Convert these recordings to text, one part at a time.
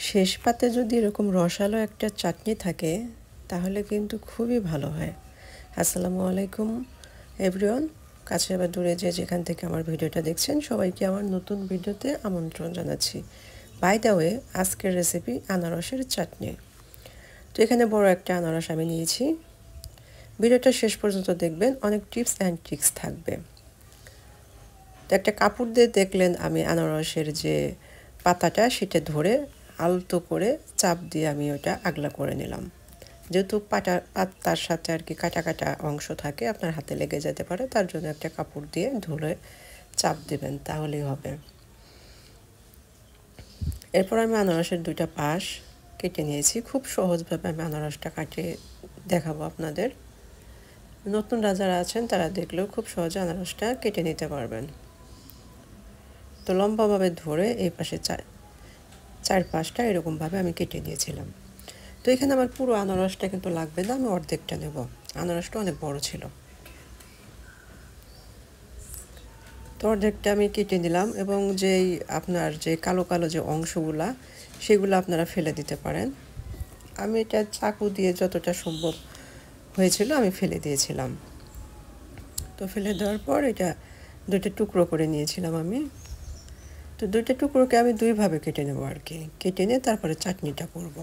শেষ পাতে যদি এরকম রসালো একটা চাটনি থাকে তাহলে কিন্তু খুবই ভালো হয়। আসসালামু আলাইকুম এভরিওয়ান, কাছে বা দূরে যেখান থেকে আমার ভিডিওটা দেখছেন সবাইকে আমার নতুন ভিডিওতে আমন্ত্রণ জানাচ্ছি। বাই দ্য ওয়ে, আজকের রেসিপি আনারসের চাটনি। তো এখানে বড় একটা আনারস আমি নিয়েছি। ভিডিওটা শেষ পর্যন্ত দেখবেন, অনেক টিপস অ্যান্ড ট্রিক্স থাকবে। তো একটা কাপড় দিয়ে দেখলেন আমি আনারসের যে পাতাটা সেটা ধরে আলতো করে চাপ দিয়ে আমি ওটা আগলা করে নিলাম। যেহেতু পাতার সাথে আর কি কাটা কাটা অংশ থাকে, আপনার হাতে লেগে যেতে পারে, তার জন্য একটা কাপড় দিয়ে ধরে চাপ দেবেন, তাহলেই হবে। এরপর আমি আনারসের দুইটা পাশ কেটে নিয়েছি। খুব সহজভাবে আমি আনারসটা কাটিয়ে দেখাবো আপনাদের। নতুনরা যারা আছেন তারা দেখলেও খুব সহজে আনারসটা কেটে নিতে পারবেন। তো লম্বাভাবে ধরে এই পাশে চার পাঁচটা এরকমভাবে আমি কেটে নিয়েছিলাম। তো এখানে আমার পুরো আনারসটা কিন্তু লাগবে না, আমি অর্ধেকটা নেব। আনারসটা অনেক বড় ছিল, তো অর্ধেকটা আমি কেটে নিলাম। এবং যেই আপনার যে কালো কালো যে অংশগুলা সেগুলো আপনারা ফেলে দিতে পারেন। আমি এটা চাকু দিয়ে যতটা সম্ভব হয়েছিল আমি ফেলে দিয়েছিলাম। তো ফেলে দেওয়ার পর এটা দুইটা টুকরো করে নিয়েছিলাম আমি। তো দুইটা টুকরোকে আমি দুইভাবে কেটে নেব আর কি। কেটে নিয়ে তারপরে চাটনিটা করব।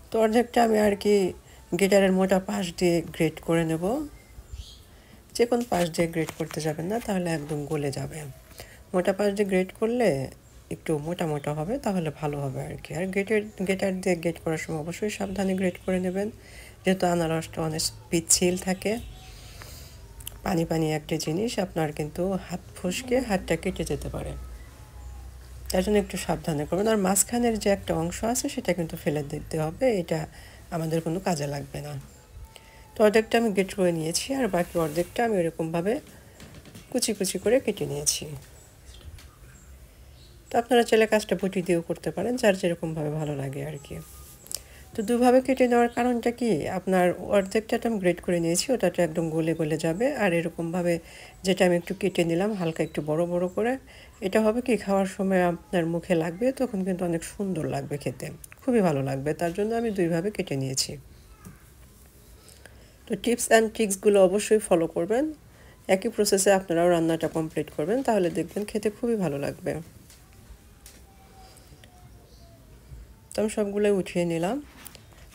তো অর্ধেকটা আমি আর কি গ্রেটারের মোটা পাশ দিয়ে গ্রেট করে নেব। যে কোনো পাশ দিয়ে গ্রেট করতে যাবেন না, তাহলে একদম গলে যাবে। মোটা পাশ দিয়ে গ্রেট করলে একটু মোটা মোটা হবে, তাহলে ভালো হবে আর কি। আর গ্রেটার দিয়ে গ্রেট করার সময় অবশ্যই সাবধানে গ্রেট করে নেবেন, যেহেতু আনারসটা অনেক পিচ্ছিল থাকে, পানি পানি একটা জিনিস, আপনার কিন্তু হাত ফসকে হাতটা কেটে যেতে পারে। তার জন্য একটু সাবধানে করবেন। আর মাঝখানের যে একটা অংশ আছে সেটা কিন্তু ফেলে দিতে হবে, এটা আমাদের কোনো কাজে লাগবে না। তো অর্ধেকটা আমি গ্রেট করে নিয়েছি, আর বাকি অর্ধেকটা আমি এরকমভাবে কুচি কুচি করে কেটে নিয়েছি। তো আপনারা চাইলে কাজটা বটি দিয়েও করতে পারেন, যার যেরকমভাবে ভালো লাগে আর কি। তো দুভাবে কেটে নেওয়ার কারণটা কি, আপনার অর্ধেকটা আমি গ্রেট করে নিয়েছি, ওটাটা একদম গলে গলে যাবে। আর এরকমভাবে যেটা আমি একটু কেটে নিলাম হালকা একটু বড় বড় করে, এটা হবে কি খাওয়ার সময় আপনার মুখে লাগবে, তখন কিন্তু অনেক সুন্দর লাগবে খেতে, খুবই ভালো লাগবে। তার জন্য আমি দুইভাবে কেটে নিয়েছি। তো টিপস অ্যান্ড ট্রিক্সগুলো অবশ্যই ফলো করবেন। একই প্রসেসে আপনারাও রান্নাটা কমপ্লিট করবেন, তাহলে দেখবেন খেতে খুবই ভালো লাগবে। তো আমি সবগুলোই উঠিয়ে নিলাম।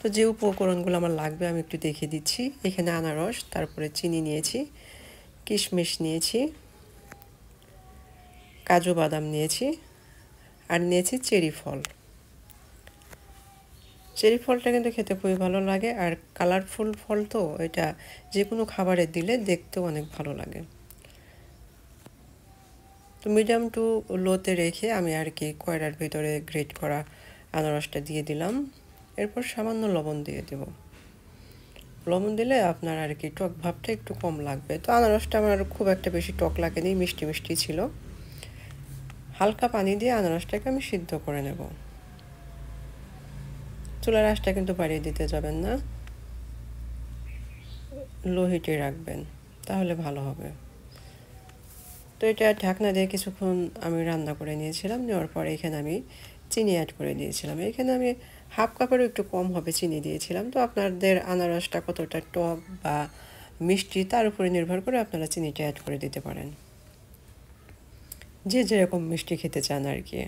তো যে উপকরণগুলো আমার লাগবে আমি একটু দেখিয়ে দিচ্ছি। এখানে আনারস, তারপরে চিনি নিয়েছি, কিশমিশ নিয়েছি, কাজু বাদাম নিয়েছি, আর নিয়েছি চেরি ফল। চেরি ফলটা কিন্তু খেতে খুবই ভালো লাগে, আর কালারফুল ফল তো এটা যে কোনো খাবারে দিলে দেখতেও অনেক ভালো লাগে। তো মিডিয়াম টু লোতে রেখে আমি আর কি কয়রার ভিতরে গ্রেট করা আনারসটা দিয়ে দিলাম। এরপর সামান্য লবণ দিয়ে দেব। লবণ দিলে আপনার আর কি টক ভাবটা একটু কম লাগবে। তো আনারসটা আমার খুব একটা বেশি টক লাগেনি, মিষ্টি মিষ্টি ছিল। হালকা পানি দিয়ে আনারসটাকে আমি সিদ্ধ করে নেব। চুলার আঁচটা কিন্তু বাড়িয়ে দিতে যাবেন না, লো হিটে রাখবেন, তাহলে ভালো হবে। তো এটা ঢাকনা দিয়ে কিছুক্ষণ আমি রান্না করে নিয়েছিলাম। নেওয়ার পরে এখানে আমি চিনি অ্যাড করে দিয়েছিলাম। এখানে আমি হাফ কাপেরও একটু কম হবে চিনি দিয়েছিলাম। তো আপনাদের আনারসটা কতটা টক বা মিষ্টি তার উপরে নির্ভর করে আপনারা চিনিটা অ্যাড করে দিতে পারেন, যে যেরকম মিষ্টি খেতে চান আর কি।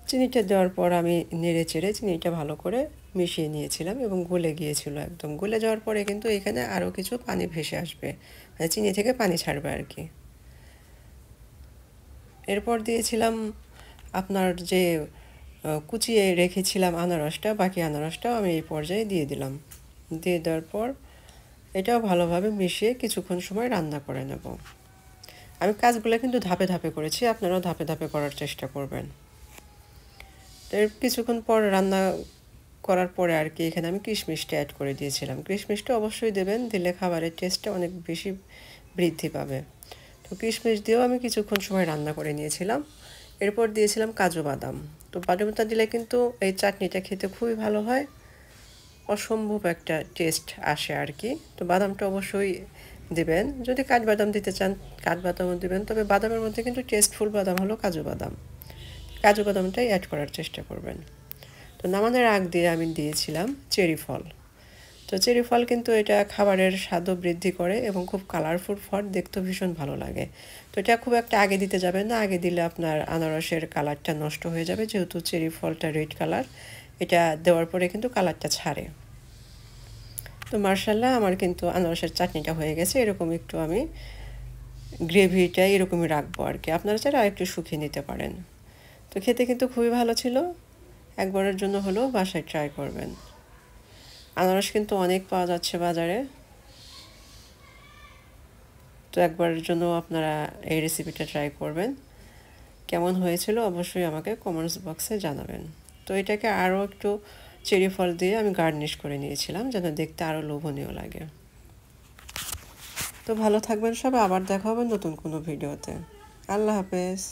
চিনিটা দেওয়ার পর আমি নেড়ে চেড়ে চিনিটা ভালো করে মিশিয়ে নিয়েছিলাম এবং গলে গিয়েছিল একদম। গলে যাওয়ার পরে কিন্তু এখানে আরও কিছু পানি ভেসে আসবে, মানে চিনি থেকে পানি ছাড়বে আর কি। এরপর দিয়েছিলাম আপনার যে কুচিয়ে রেখেছিলাম আনারসটা, বাকি আনারসটাও আমি এই পর্যায়ে দিয়ে দিলাম। দিয়ে দেওয়ার পর এটাও ভালোভাবে মিশিয়ে কিছুক্ষণ সময় রান্না করে নেব। আমি কাজগুলো কিন্তু ধাপে ধাপে করেছি, আপনারাও ধাপে ধাপে করার চেষ্টা করবেন। তো এর কিছুক্ষণ পর রান্না করার পরে আর কি এখানে আমি কিশমিশটা অ্যাড করে দিয়েছিলাম। কিশমিশটা অবশ্যই দেবেন, দিলে খাবারের টেস্টটা অনেক বেশি বৃদ্ধি পাবে। তো কিশমিশ দিয়েও আমি কিছুক্ষণ সময় রান্না করে নিয়েছিলাম। এরপর দিয়েছিলাম কাজু বাদাম। তো বাদামটা দিলে কিন্তু এই চাটনিটা খেতে খুবই ভালো হয়, অসম্ভব একটা টেস্ট আসে আর কি। তো বাদামটা অবশ্যই দিবেন। যদি কাঠবাদাম দিতে চান কাঠবাদামও দিবেন, তবে বাদামের মধ্যে কিন্তু টেস্টফুল বাদাম হলো কাজু বাদাম। কাজু বাদামটাই অ্যাড করার চেষ্টা করবেন। তো নামানোর আগ দিয়ে আমি দিয়েছিলাম চেরি ফল। তো চেরি ফল কিন্তু এটা খাবারের স্বাদও বৃদ্ধি করে এবং খুব কালারফুল ফল, দেখতেও ভীষণ ভালো লাগে। তো এটা খুব একটা আগে দিতে যাবেন না, আগে দিলে আপনার আনারসের কালারটা নষ্ট হয়ে যাবে, যেহেতু চেরি ফলটা রেড কালার। এটা দেওয়ার পরে কিন্তু কালারটা ছাড়ে। তো মার্শাল্লাহ আমার কিন্তু আনারসের চাটনিটা হয়ে গেছে। এরকম একটু আমি গ্রেভিটা এরকমই রাখবো আর কি, আপনারা চাইলে আর একটু শুকিয়ে নিতে পারেন। তো খেতে কিন্তু খুবই ভালো ছিল, একবারের জন্য হলেও বাসায় ট্রাই করবেন। আনারস কিন্তু অনেক পাওয়া যাচ্ছে বাজারে, তো একবারের জন্য আপনারা এই রেসিপিটা ট্রাই করবেন। কেমন হয়েছিল অবশ্যই আমাকে কমেন্টস বক্সে জানাবেন। তো এটাকে আরও একটু চেরি ফল দিয়ে আমি গার্নিশ করে নিয়েছিলাম, যেন দেখতে আরও লোভনীয় লাগে। তো ভালো থাকবেন সবাই, আবার দেখা হবে নতুন কোনো ভিডিওতে। আল্লাহ হাফেজ।